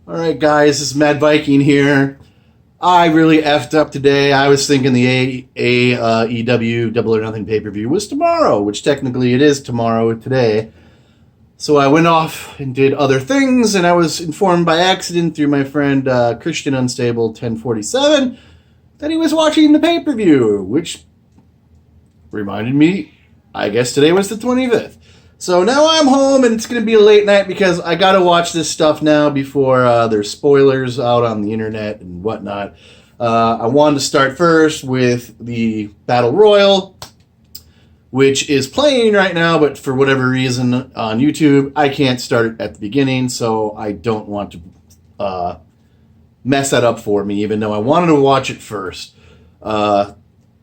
Alright guys, this is Mad Viking here. I really effed up today. I was thinking the AEW Double or Nothing pay-per-view was tomorrow, which technically it is tomorrow today. So I went off and did other things, and I was informed by accident through my friend Christian Unstable 1047 that he was watching the pay-per-view, which reminded me, I guess today was the 25th. So now I'm home, and it's going to be a late night because I got to watch this stuff now before there's spoilers out on the internet and whatnot. I wanted to start first with the Battle Royal, which is playing right now, but for whatever reason on YouTube, I can't start it at the beginning, so I don't want to mess that up for me, even though I wanted to watch it first.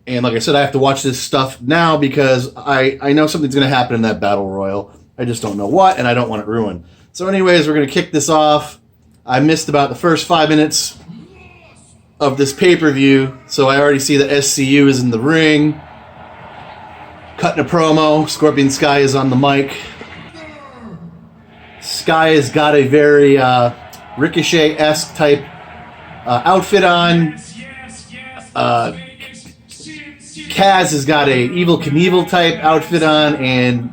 And like I said, I have to watch this stuff now because I know something's going to happen in that Battle Royal. I just don't know what, and I don't want it ruined. So anyways, we're going to kick this off. I missed about the first 5 minutes of this pay-per-view, so I already see that SCU is in the ring. Cutting a promo. Scorpion Sky is on the mic. Sky has got a very Ricochet-esque type outfit on. Kaz has got a Evel Knievel type outfit on, and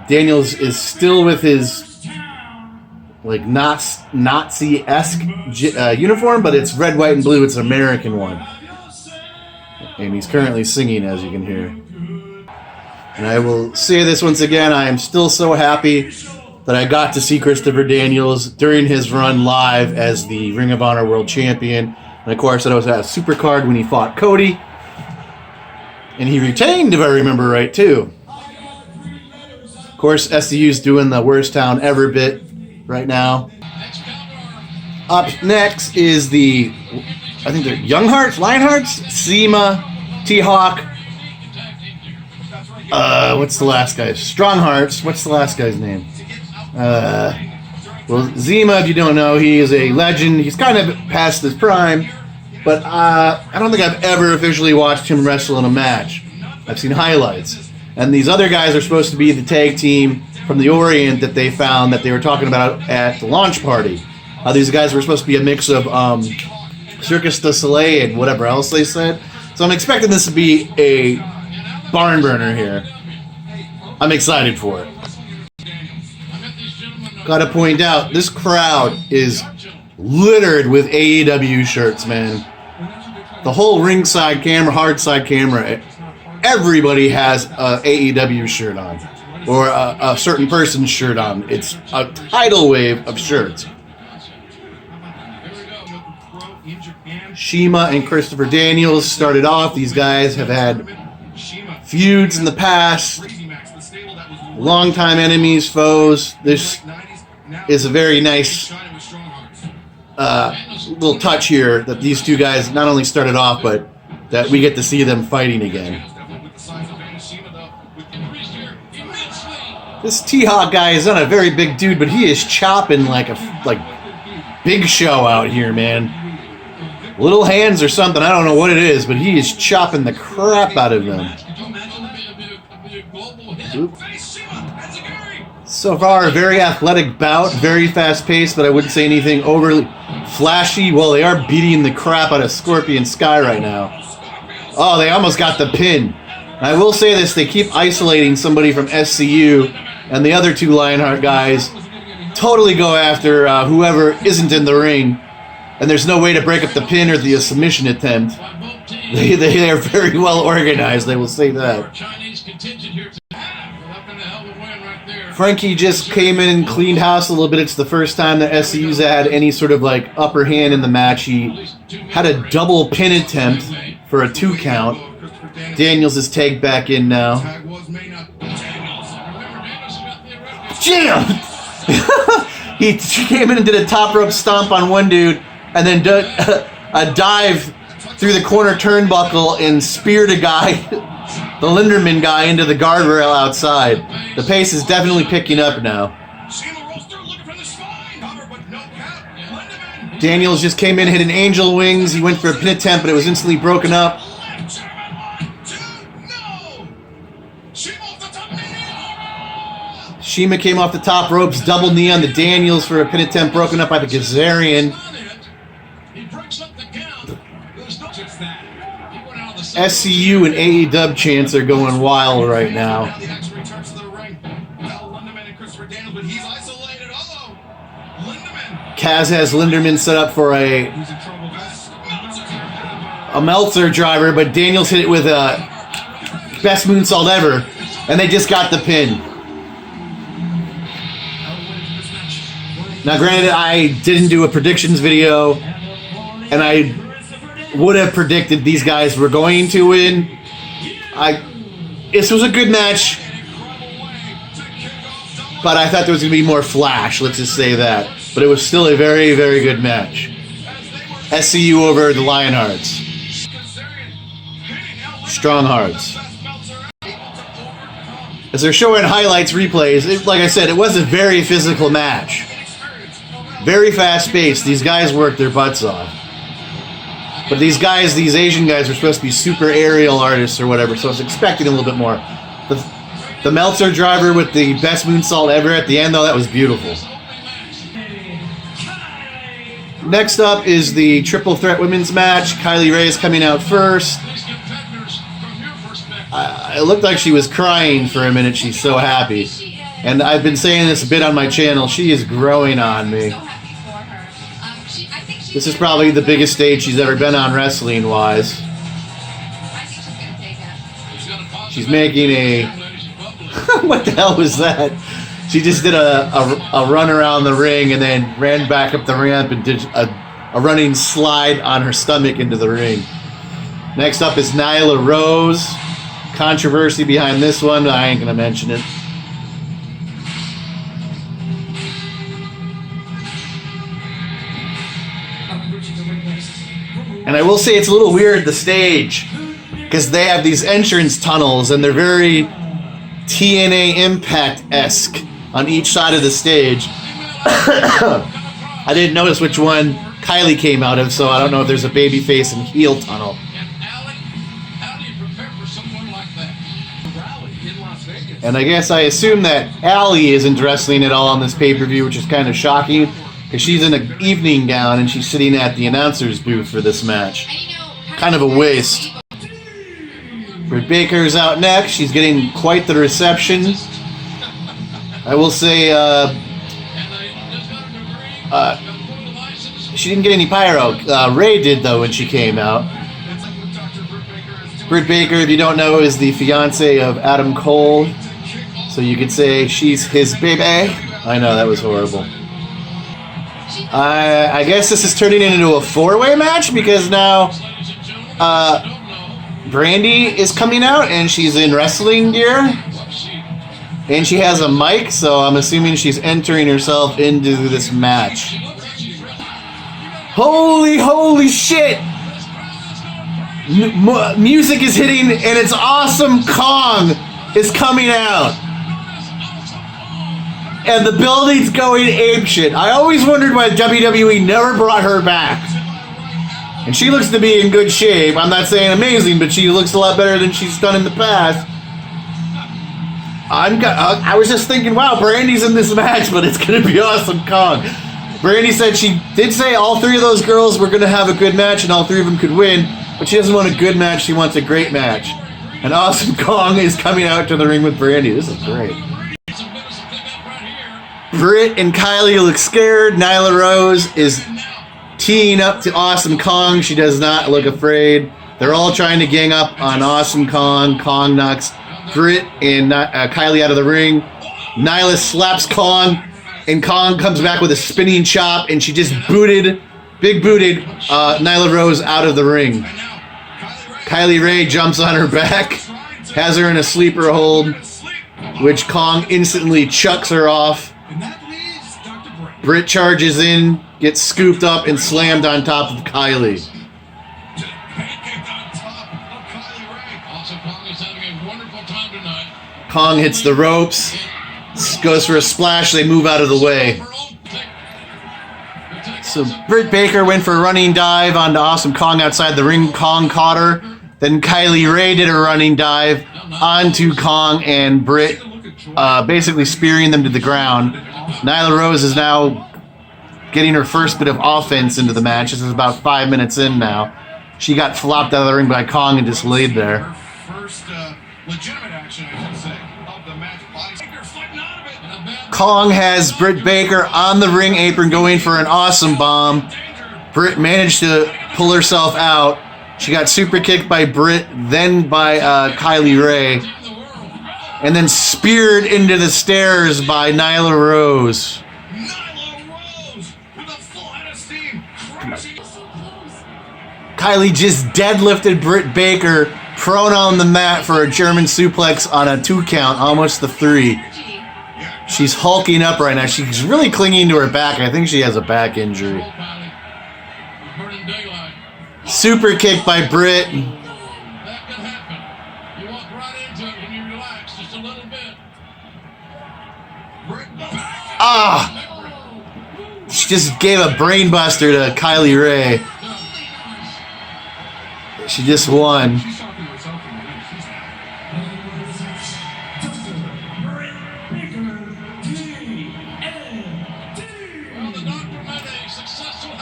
Daniels is still with his like Nazi-esque uniform, but it's red, white, and blue. It's an American one, and he's currently singing, as you can hear. And I will say this once again: I am still so happy that I got to see Christopher Daniels during his run live as the Ring of Honor World Champion, and of course, I was at a Supercard when he fought Cody. And he retained, if I remember right, too. Of course, SCU's doing the worst town ever bit right now. Up next is the, I think they're Young Hearts, Lionhearts, Zema, T-Hawk. What's the last guy? Strong Hearts. What's the last guy's name? Well, Zema, if you don't know, he is a legend. He's kind of past his prime. But I don't think I've ever officially watched him wrestle in a match. I've seen highlights. And these other guys are supposed to be the tag team from the Orient that they found that they were talking about at the launch party. These guys were supposed to be a mix of Circus du Soleil and whatever else they said. So I'm expecting this to be a barn burner here. I'm excited for it. Gotta point out, this crowd is littered with AEW shirts, man. The whole ringside camera, hard side camera, everybody has a AEW shirt on, or a certain person's shirt on. It's a tidal wave of shirts. Shima and Christopher Daniels started off. These guys have had feuds in the past, longtime enemies, foes. This is a very nice little touch here that these two guys not only started off, but that we get to see them fighting again. This T-Hawk guy is not a very big dude, but he is chopping like Big Show out here, man. Little hands or something, I don't know what it is, but he is chopping the crap out of them. Oop. So far, a very athletic bout, very fast-paced, but I wouldn't say anything overly flashy. Well, they are beating the crap out of Scorpion Sky right now. Oh, they almost got the pin. I will say this, they keep isolating somebody from SCU, and the other two Lionheart guys totally go after whoever isn't in the ring, and there's no way to break up the pin or the submission attempt. They are very well organized, I will say that. Frankie just came in and cleaned house a little bit. It's the first time that SCU's had any sort of like upper hand in the match. He had a double pin attempt for a 2 count. Daniels is tagged back in now. Jam! He came in and did a top rope stomp on one dude, and then did a dive through the corner turnbuckle and speared a guy, the Linderman guy, into the guardrail outside. The pace is definitely picking up now. Daniels just came in, hit an angel wings. He went for a pin attempt, but it was instantly broken up. Shima came off the top ropes, double knee on the Daniels for a pin attempt broken up by the Kazarian. SCU and AEW chants are going wild right now. Kaz has Linderman set up for a Meltzer driver, but Daniels hit it with a best moonsault ever, and they just got the pin. Now, granted, I didn't do a predictions video, and I would have predicted these guys were going to win. This was a good match, but I thought there was going to be more flash, let's just say that. But it was still a very, very good match. SCU over the Lionhearts. Stronghearts. As they're showing highlights, replays, like I said, it was a very physical match. Very fast-paced. These guys worked their butts off. But these guys, these Asian guys, were supposed to be super aerial artists or whatever, so I was expecting a little bit more. The Meltzer driver with the best moonsault ever at the end, though, that was beautiful. Next up is the Triple Threat Women's match. Kylie Rae is coming out first. It looked like she was crying for a minute. She's so happy. And I've been saying this a bit on my channel. She is growing on me. This is probably the biggest stage she's ever been on wrestling-wise. She's making a... what the hell was that? She just did a run around the ring and then ran back up the ramp and did a running slide on her stomach into the ring. Next up is Nyla Rose. Controversy behind this one. I ain't going to mention it. And I will say it's a little weird, the stage, because they have these entrance tunnels and they're very TNA Impact-esque on each side of the stage. I didn't notice which one Kylie came out of, so I don't know if there's a babyface and heel tunnel. And I guess I assume that Allie isn't wrestling at all on this pay-per-view, which is kind of shocking, because she's in an evening gown and she's sitting at the announcer's booth for this match. Kind of a waste. Britt Baker's out next. She's getting quite the reception. I will say, she didn't get any pyro. Ray did, though, when she came out. Britt Baker, if you don't know, is the fiance of Adam Cole. So you could say she's his baby. I know, that was horrible. I guess this is turning into a four-way match because now Brandy is coming out and she's in wrestling gear. And she has a mic, so I'm assuming she's entering herself into this match. Holy shit! Music is hitting and it's Awesome Kong is coming out. And the building's going apeshit. I always wondered why WWE never brought her back. And she looks to be in good shape. I'm not saying amazing, but she looks a lot better than she's done in the past. I was just thinking, wow, Brandy's in this match, but it's going to be Awesome Kong. Brandy said she did say all three of those girls were going to have a good match and all three of them could win, but she doesn't want a good match, she wants a great match. And Awesome Kong is coming out to the ring with Brandy. This is great. Britt and Kylie look scared. Nyla Rose is teeing up to Awesome Kong. She does not look afraid. They're all trying to gang up on Awesome Kong. Kong knocks Britt and Kylie out of the ring. Nyla slaps Kong, and Kong comes back with a spinning chop, and she just booted Nyla Rose out of the ring. Kylie Rae jumps on her back, has her in a sleeper hold, which Kong instantly chucks her off. Britt charges in, gets scooped up, and slammed on top of Kylie. Kong hits the ropes, goes for a splash, they move out of the way. So Britt Baker went for a running dive onto Awesome Kong outside the ring. Kong caught her. Then Kylie Rae did a running dive onto Kong, and Britt basically spearing them to the ground. Nyla Rose is now getting her first bit of offense into the match. This is about 5 minutes in now. She got flopped out of the ring by Kong and just laid there. First legitimate action, I should say, of the match. Kong has Britt Baker on the ring apron going for an awesome bomb. Britt managed to pull herself out. She got super kicked by Britt, then by Kylie Rae, and then speared into the stairs by Nyla Rose. Kylie just deadlifted Britt Baker prone on the mat for a German suplex on a 2 count, almost the 3. She's hulking up right now. She's really clinging to her back. I think she has a back injury. Super kick by Britt. That can happen. You walk right into it when you relax just a little bit. She just gave a brain buster to Kylie Rae. She just won.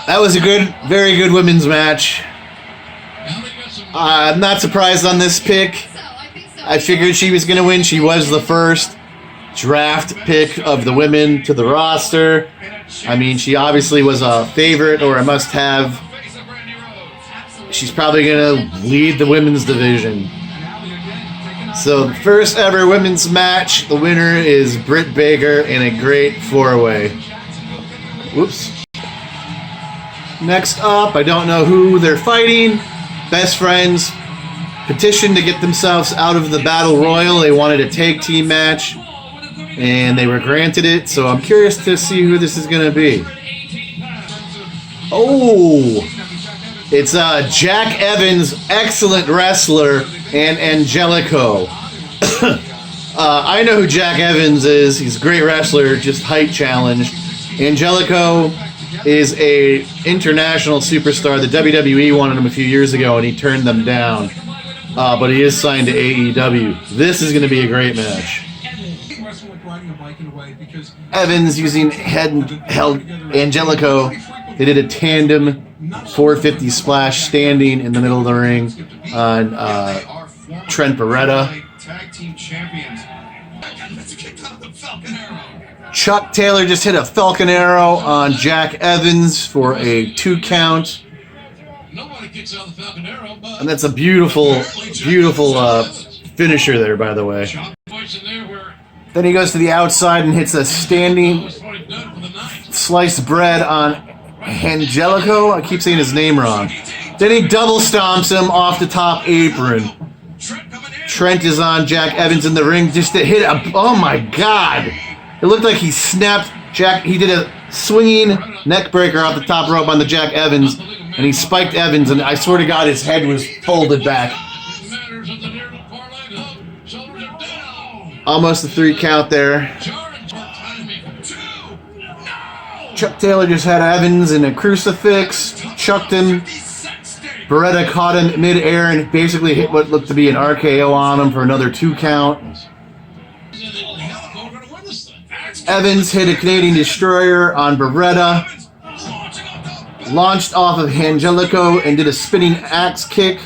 That was a very good women's match. I'm not surprised on this pick. I figured she was going to win. She was the first draft pick of the women to the roster. I mean, she obviously was a favorite or a must-have. She's probably going to lead the women's division. So, the first ever women's match. The winner is Britt Baker in a great 4-way. Whoops. Next up, I don't know who they're fighting. Best Friends petitioned to get themselves out of the Battle Royal. They wanted a tag team match, and they were granted it. So I'm curious to see who this is going to be. Oh, it's Jack Evans, excellent wrestler, and Angelico. I know who Jack Evans is. He's a great wrestler, just height challenged. Angelico is a international superstar. The WWE wanted him a few years ago, and he turned them down. But he is signed to AEW. This is going to be a great match. Evans using head-held Angelico. They did a tandem 450 splash standing in the middle of the ring on Trent Beretta. Chuck Taylor just hit a Falcon Arrow on Jack Evans for a 2 count. And that's a beautiful, beautiful finisher there, by the way. Then he goes to the outside and hits a standing sliced bread on Angelico. I keep saying his name wrong. Then he double stomps him off the top apron. Trent is on Jack Evans in the ring just to hit a... Oh my God! It looked like he snapped Jack. He did a swinging neck breaker off the top rope on the Jack Evans, and he spiked Evans, and I swear to God, his head was folded back. Almost a 3 count there. Chuck Taylor just had Evans in a crucifix, chucked him. Beretta caught him mid-air and basically hit what looked to be an RKO on him for another 2 count. Evans hit a Canadian Destroyer on Beretta, launched off of Angelico and did a spinning axe kick.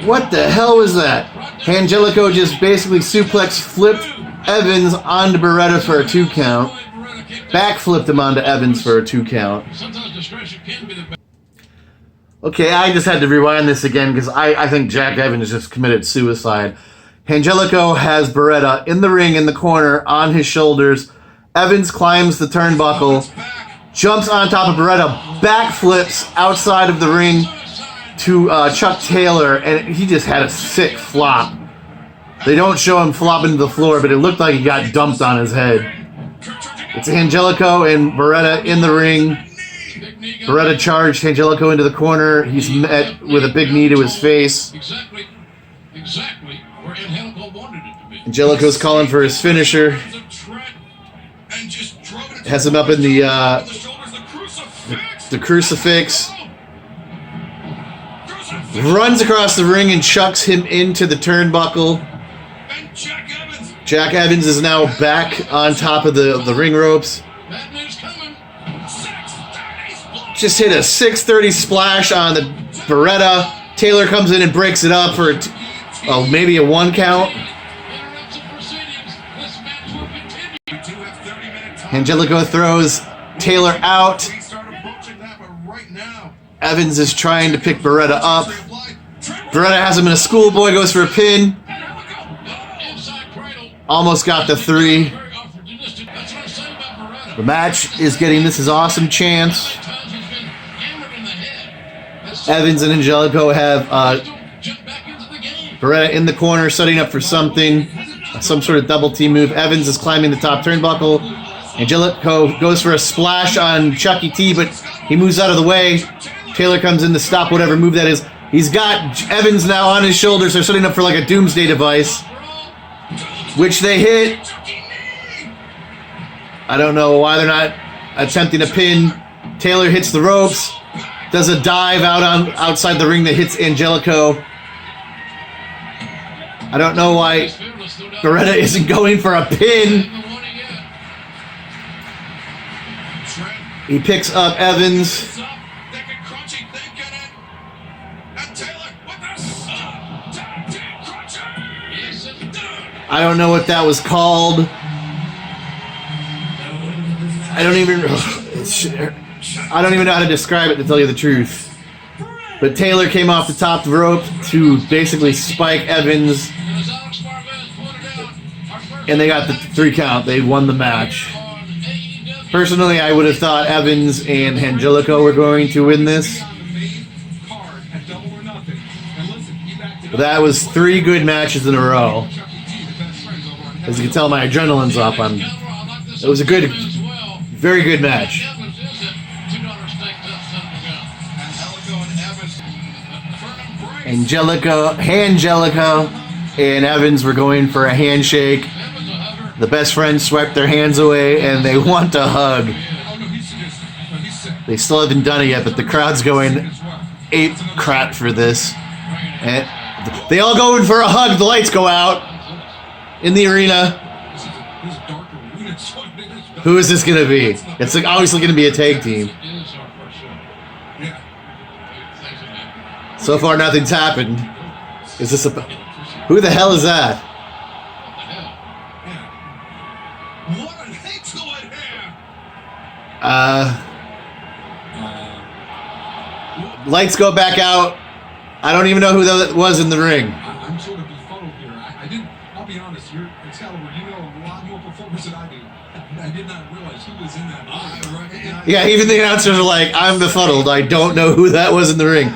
What the hell was that? Angelico just basically suplex flipped Evans onto Beretta for a 2 count. Backflipped him onto Evans for a 2 count. Okay, I just had to rewind this again because I think Jack Evans just committed suicide. Angelico has Beretta in the ring in the corner on his shoulders. Evans climbs the turnbuckle, jumps on top of Beretta, backflips outside of the ring to Chuck Taylor, and he just had a sick flop. They don't show him flopping to the floor, but it looked like he got dumped on his head. It's Angelico and Beretta in the ring. Beretta charged Angelico into the corner. He's met with a big knee to his face. Exactly where Angelico wanted it to be. Angelico's calling for his finisher. Has him up in the crucifix. runs across the ring and chucks him into the turnbuckle. And Jack Evans. Jack Evans is now back on top of the ring ropes. That news coming. 630 splash. Just hit a 630 splash on the Beretta. Taylor comes in and breaks it up for maybe a 1 count. Interrupts the proceedings. This match will continue. We do have 30-minute time. Angelico throws Taylor out. We start approaching that, but right now. Evans is trying to pick Beretta up. Beretta has him in a schoolboy, goes for a pin. Inside cradle. Almost got the 3. Very opportunistic. That's what I'm saying about Beretta. The match is getting This Is Awesome chance. Times he's been hammered in the head. That's Evans and Angelico have don't jump back into the game. Beretta in the corner, setting up for something. Some sort of double team move. Evans is climbing the top turnbuckle. Angelico goes for a splash on Chucky T, but he moves out of the way. Taylor comes in to stop whatever move that is. He's got Evans now on his shoulders. They're setting up for like a doomsday device, which they hit. I don't know why they're not attempting a pin. Taylor hits the ropes, does a dive outside the ring that hits Angelico. I don't know why Beretta isn't going for a pin. He picks up Evans. I don't know what that was called. I don't even know how to describe it, to tell you the truth. But Taylor came off the top rope to basically spike Evans, and they got the 3 count. They won the match. Personally, I would have thought Evans and Angelico were going to win this. But that was 3 good matches in a row. As you can tell, my adrenaline's up. It was a good, very good match. Angelico, and Evans were going for a handshake. The best friends swipe their hands away and they want a hug. They still haven't done it yet, but the crowd's going ape crap for this. And they all go in for a hug. The lights go out in the arena. Who is this going to be? It's obviously going to be a tag team. So far, nothing's happened. Is this a... Who the hell is that? Lights go back out. I don't even know who that was in the ring. I'm sort of befuddled here. I'll be honest, Excalibur, you know a lot more performers than I do. I did not realize who was in that ring. Yeah, even the announcers are like, I'm befuddled. I don't know who that was in the ring.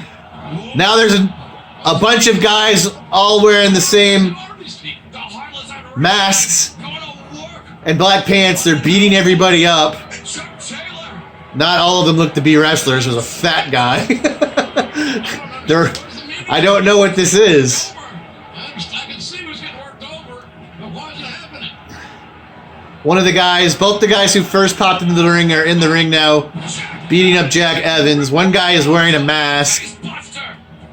Now there's a bunch of guys all wearing the same masks and black pants. They're beating everybody up. Not all of them look to be wrestlers. There's a fat guy. I don't know what this is. One of the guys, both the guys who first popped into the ring are in the ring now, beating up Jack Evans. One guy is wearing a mask.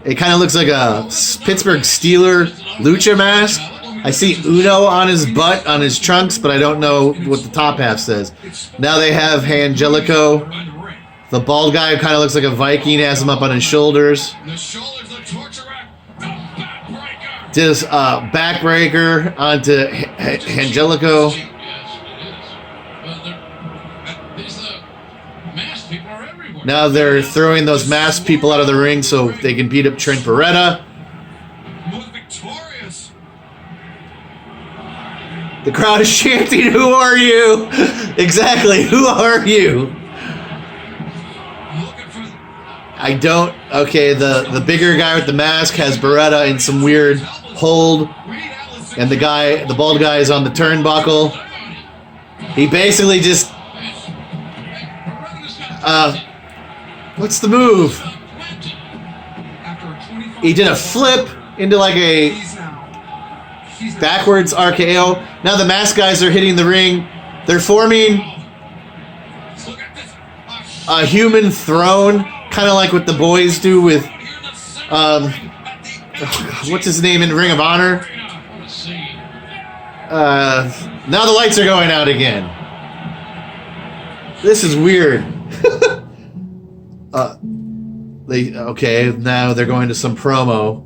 It kind of looks like a Pittsburgh Steeler lucha mask. I see Uno on his butt, on his trunks, but I don't know what the top half says. Now they have Angelico. The bald guy who kind of looks like a Viking has him up on his shoulders. Does backbreaker onto Angelico. Now they're throwing those masked people out of the ring so they can beat up Trent Beretta. The crowd is chanting, "Who are you?" Exactly, who are you? I don't... Okay, the bigger guy with the mask has Beretta in some weird hold. And the bald guy is on the turnbuckle. He basically just... what's the move? He did a flip into like a backwards RKO. Now the mask guys are hitting the ring. They're forming a human throne, kind of like what the boys do with What's his name in Ring of Honor? What a scene. Now the lights are going out again. This is weird. Now they're going to some promo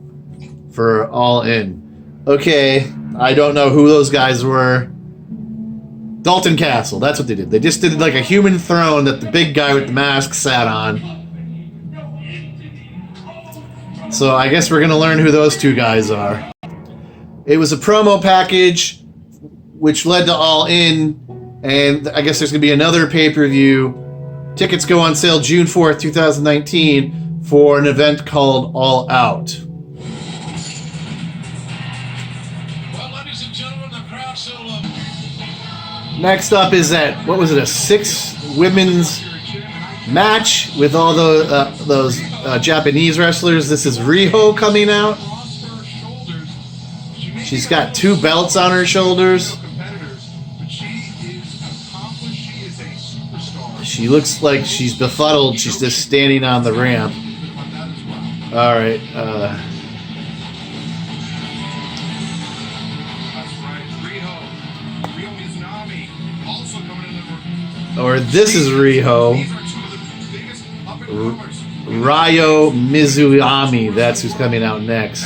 for All In. Okay, I don't know who those guys were. Dalton Castle, that's what they did. They just did like a human throne that the big guy with the mask sat on. So I guess we're gonna learn who those two guys are. It was a promo package which led to All In, and I guess there's gonna be another pay-per-view. Tickets go on sale June 4th, 2019 for an event called All Out. Well, ladies and gentlemen, the crowd still love it. Next up is that, what was it, a 6 women's match with all those Japanese wrestlers. This is Riho coming out. She's got 2 belts on her shoulders. She looks like she's befuddled. She's just standing on the ramp. All right. Or this is Riho. Ryo Mizunami. That's who's coming out next.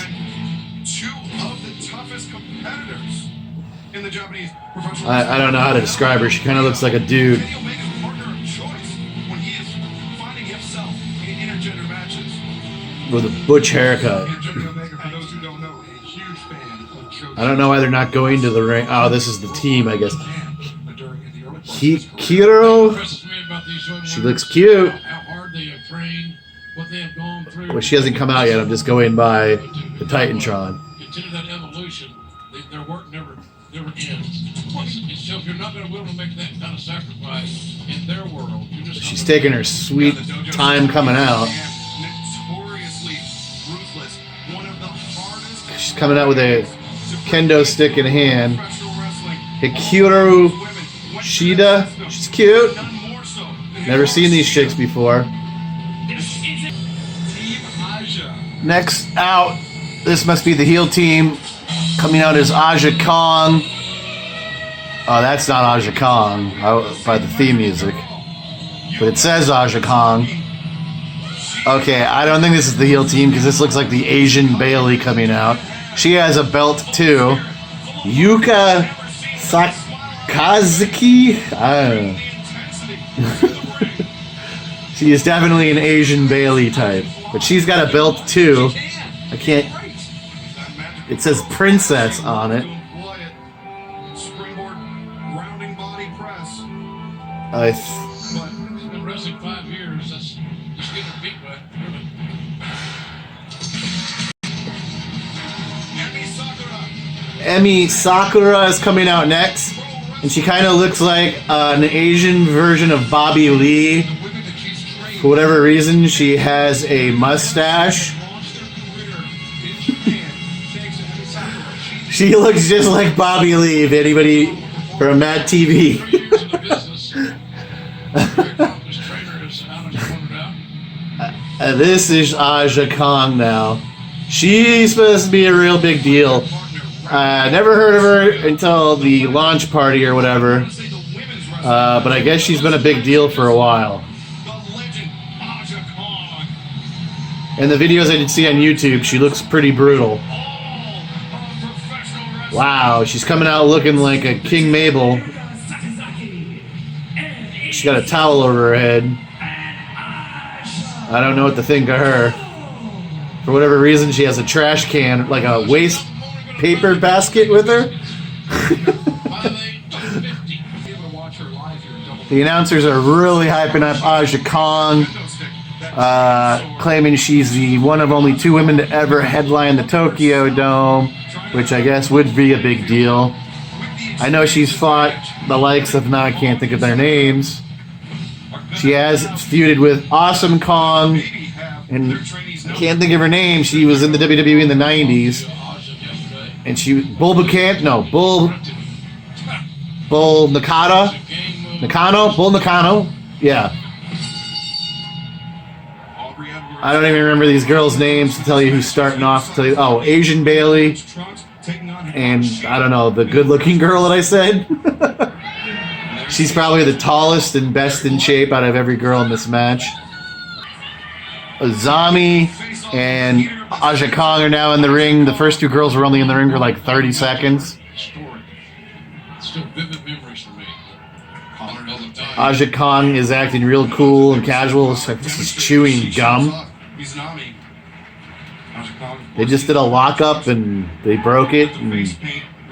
I don't know how to describe her. She kind of looks like a dude. With a butch haircut. I don't know why they're not going to the ring. Oh, this is the team, I guess. Kiro. She looks cute. Well, she hasn't come out yet. I'm just going by the Titantron. Continue that evolution. Their work never ends. So if you're not going to be able to make that kind of sacrifice in their world, you're just. She's taking her sweet time coming out. She's coming out with a kendo stick in hand. Hikaru Shida. She's cute. Never seen these chicks before. Next out, this must be the heel team. Coming out is Aja Kong. Oh, that's not Aja Kong by the theme music. But it says Aja Kong. Okay, I don't think this is the heel team because this looks like the Asian Bailey coming out. She has a belt too. Yuka Sakazuki? I don't know. She is definitely an Asian Bailey type. But she's got a belt too. I can't... It says Princess on it. She's been wrestling 5 years. That's just getting her beat right. Emi Sakura is coming out next. And she kind of looks like an Asian version of Bobby Lee. For whatever reason, she has a mustache. She looks just like Bobby Lee, if anybody from Mad TV. This is Aja Kong now. She's supposed to be a real big deal. Never heard of her until the launch party or whatever. But I guess she's been a big deal for a while. In the videos I did see on YouTube, she looks pretty brutal. Wow, she's coming out looking like a King Mabel. She's got a towel over her head. I don't know what to think of her. For whatever reason, she has a trash can, like a waste paper basket with her. The announcers are really hyping up Aja Kong, claiming she's the one of only 2 women to ever headline the Tokyo Dome, which I guess would be a big deal. I know she's fought the likes of, now I can't think of their names. She has feuded with Awesome Kong, and can't think of her name. She was in the WWE in the 90s. And she, Bull Nakano? Yeah. I don't even remember these girls' names to tell you who's starting off. To tell you, oh, Asian Bailey, and I don't know, the good-looking girl that I said. She's probably the tallest and best in shape out of every girl in this match. Azami and Aja Kong are now in the ring. The first two girls were only in the ring for like 30 seconds. Historic. Still vivid memories for me. Aja Kong is acting real cool and casual. It's like this is chewing gum. They just did a lockup and they broke it, and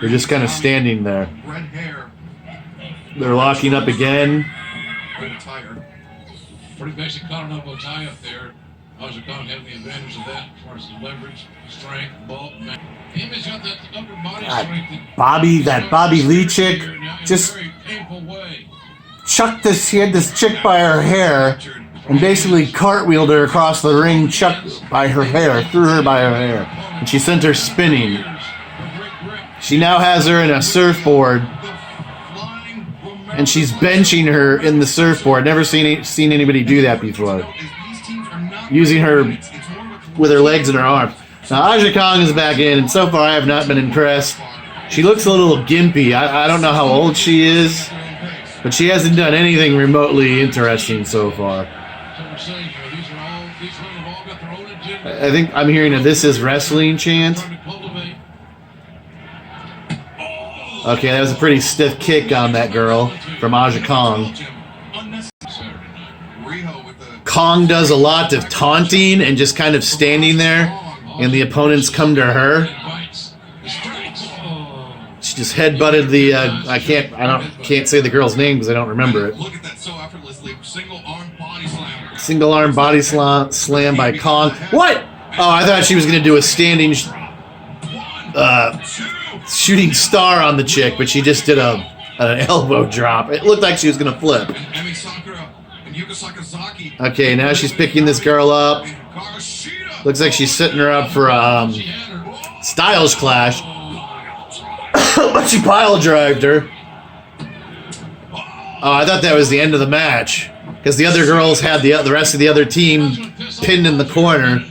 they're just kind of standing there. They're locking up again. Pretty basic Continental tie up there. Aja Kong having the advantage of that as far as his leverage, strength, bulk. He's got that upper body strength. That Bobby Lee chick, just very painful way. chucked this. She had this chick by her hair, and basically cartwheeled her across the ring, chucked by her hair, threw her by her hair, and she sent her spinning. She now has her in a surfboard, and she's benching her in the surfboard. Never seen anybody do that before. Using her with her legs and her arms. Now Aja Kong is back in, and so far I have not been impressed. She looks a little gimpy. I don't know how old she is, but she hasn't done anything remotely interesting so far. I think I'm hearing a "This is wrestling" chant. Okay, that was a pretty stiff kick on that girl from Aja Kong. Kong does a lot of taunting and just kind of standing there, and the opponents come to her. She just headbutted the. I can't say the girl's name because I don't remember it. Look at that so effortlessly. Single arm body slam. Single arm body slam by Kong. What? Oh, I thought she was gonna do a standing shooting star on the chick, but she just did an elbow drop. It looked like she was gonna flip. Okay, now she's picking this girl up. Looks like she's setting her up for a Styles Clash. But she pile drived her. Oh, I thought that was the end of the match, because the other girls had the rest of the other team pinned in the corner.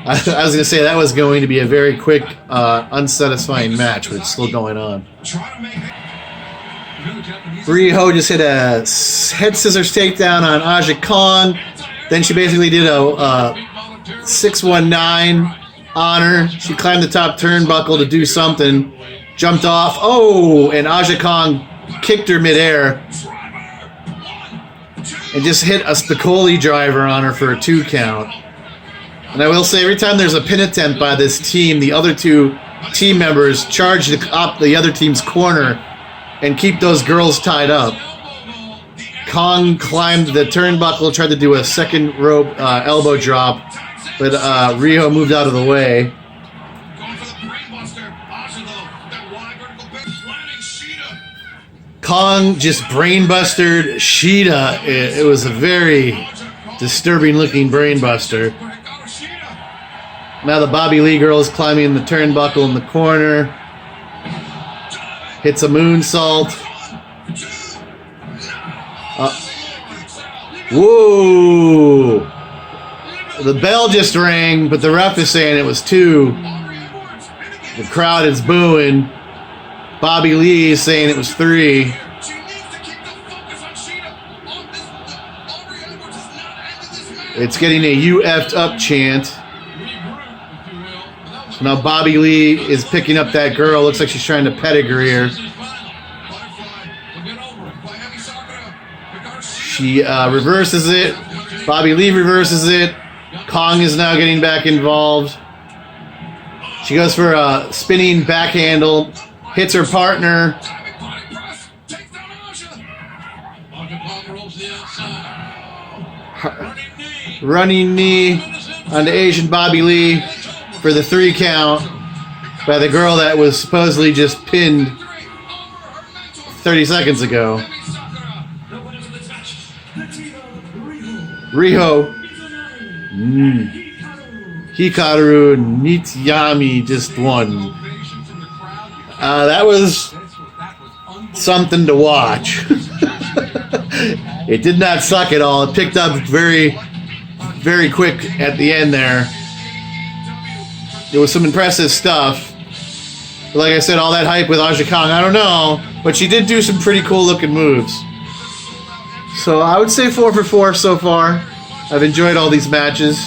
I was going to say that was going to be a very quick, unsatisfying match, but it's still going on. Riho just hit a head scissors takedown on Aja Kong. Then she basically did a 619 on her. She climbed the top turnbuckle to do something. Jumped off. Oh, and Aja Kong kicked her midair. And just hit a Spicoli driver on her for a 2 count. And I will say, every time there's a pin attempt by this team, the other two team members charge the other team's corner and keep those girls tied up. Kong climbed the turnbuckle, tried to do a second rope elbow drop, but Riho moved out of the way. Kong just brainbustered Shida. It was a very disturbing looking brainbuster. Now the Bobby Lee girl is climbing the turnbuckle in the corner. Hits a moonsault. Whoa! The bell just rang, but the ref is saying it was 2. The crowd is booing. Bobby Lee is saying it was 3. It's getting a "you effed up" chant. So now Bobby Lee is picking up that girl. Looks like she's trying to pedigree her. She reverses it. Bobby Lee reverses it. Kong is now getting back involved. She goes for a spinning back handle. Hits her partner. Running knee on the Asian Bobby Lee for the 3 count by the girl that was supposedly just pinned 30 seconds ago. Riho. Hikaru Nitayami just won. That was something to watch. It did not suck at all. It picked up very, very quick at the end there. There was some impressive stuff. But like I said, all that hype with Aja Kong, I don't know. But she did do some pretty cool looking moves. So I would say 4 for 4 so far. I've enjoyed all these matches.